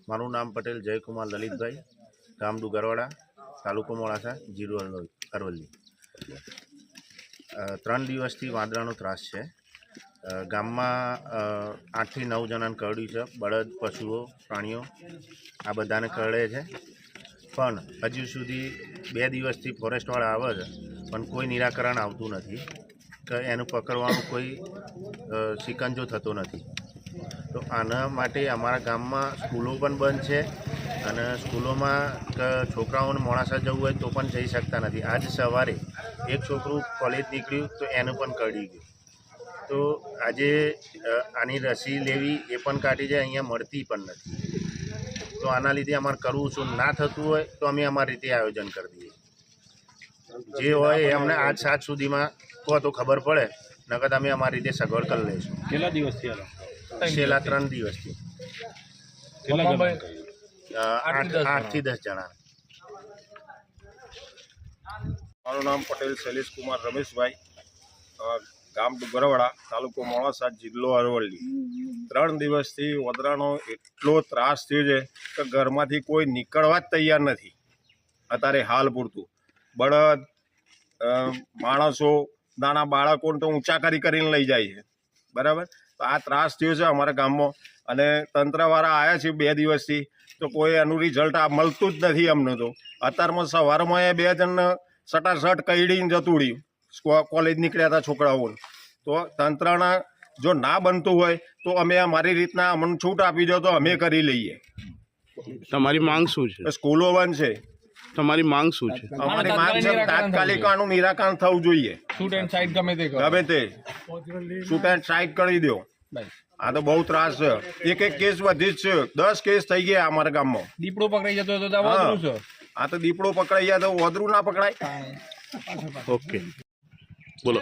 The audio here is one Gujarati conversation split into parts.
મારું નામ પટેલ જયકુમાર લલિતભાઈ, ગામ ડુગરવાડા, તાલુકો મોડાસા, જિલ્લો અરવલ્લી। 3 દિવસથી વાંદરાનો ત્રાસ છે। ગામમાં 8 થી 9 જણાને કરડ્યું છે। બળદ, પશુઓ, પ્રાણીઓ આ બધાને કરડે છે, પણ હજુ સુધી 2 દિવસથી ફોરેસ્ટવાળા આવે છે, પણ કોઈ નિરાકરણ આવતું નથી કે એનું પકડવાનું કોઈ સિકંજો થતો નથી। તો આના માટે અમારા ગામમાં સ્કૂલો પણ બંધ છે અને સ્કૂલોમાં છોકરાઓને મોડાસા જવું હોય તો પણ જઈ શકતા નથી। આજ સવારે એક છોકરું કોલેજ નીકળ્યું તો એનું પણ કરડી ગયું। તો આજે આની રસી લેવી એ પણ કાઢી જાય, અહીંયા મળતી પણ નથી। તો આના લીધે અમારે કરવું શું, ના થતું હોય તો અમે અમારી રીતે આયોજન કરી દઈએ। જે હોય એ અમને આજ સાત સુધીમાં કહો તો ખબર પડે, નકર અમે અમારી રીતે સગવડ કરી લઈશું। કેટલા દિવસથી છેલ્લા 3 દિવસથી 8 થી 10 જણા। મારું નામ પટેલ શૈલેષ કુમાર રમેશભાઈ, ગામ ડુગરવાડા, તાલુકો મોડાસા, જિલ્લો અરવલ્લી। 3 દિવસથી વદરાનો એટલો ત્રાસ થયો છે કે ઘરમાંથી કોઈ નીકળવા જ તૈયાર નથી। અત્યારે હાલ પૂરતું બળદ, માણસો, નાના બાળકોને તો ઊંચા કરીને લઈ જાય છે, બરાબર। તો આ ત્રાસ થયો છે અમારા ગામમાં, અને તંત્રવાળા આવ્યા છે 2 દિવસથી, તો કોઈ એનું રિઝલ્ટ મળતું જ નથી અમને। તો અત્યારમાં સવારમાં એ 2 જણને સટાસટ કઈડીને જતું રહ્યું, કોલેજ નીકળ્યા હતા છોકરાઓને। તો તંત્રના જો ના બનતું હોય તો અમે અમારી રીતના અમને છૂટ આપી દો તો અમે કરી લઈએ। તમારી માંગ શું છે? સ્કૂલો બંધ છે, તમારી માંગ શું છે? અમારી માંગ છે તાત્કાલિક આનું નિરાકરણ થવું જોઈએ। શૂટ એન્ડ સાઇટ ગમે તે શૂટ એન્ડ સાઇટ કરી દો। આ તો બહુ ત્રાસ છે, એક કેસ વધી જ છે, 10 કેસ થઈ ગયા અમારા ગામમાં। દીપડો પકડાઈ જતો તો વધરું છે। આ તો દીપડો પકડાઈ જાય તો વધરું ના પકડાય। ઓકે, બોલો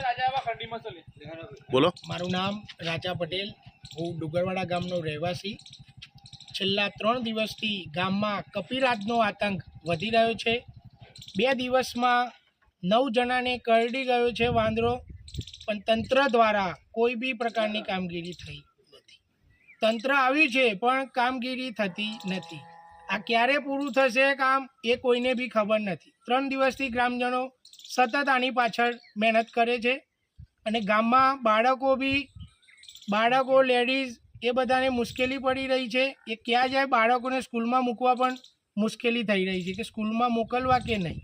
બોલો। મારું નામ રાજા પટેલ, હું ડુગરવાડા ગામનો રહેવાસી। છેલ્લા 3 દિવસથી ગામમાં કપિરાજનો આતંક વધી રહ્યો છે। 2 દિવસમાં 9 જણાને કરડી ગયો છે વાંદરો, પણ તંત્ર દ્વારા કોઈ બી પ્રકારની કામગીરી થઈ નથી। તંત્ર આવ્યું છે પણ કામગીરી થતી નથી। આ ક્યારે પૂરું થશે કામ એ કોઈને બી ખબર નથી। 3 દિવસથી ગ્રામજનો સતત આની પાછળ મહેનત કરે છે, અને ગામમાં બાળકો લેડીઝ એ બધાને મુશ્કેલી પડી રહી છે। એ ક્યાં જાય, બાળકોને સ્કૂલમાં મૂકવા પણ મુશ્કેલી થઈ રહી છે કે સ્કૂલમાં મોકલવા કે નહીં।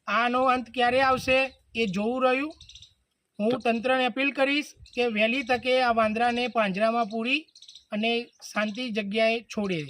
આનો અંત ક્યારે આવશે એ જોવું રહ્યું। હું તંત્રને અપીલ કરીશ કે વહેલી તકે આ વાંદરાને પાંજરામાં પૂરી અને શાંતિ જગ્યાએ છોડે।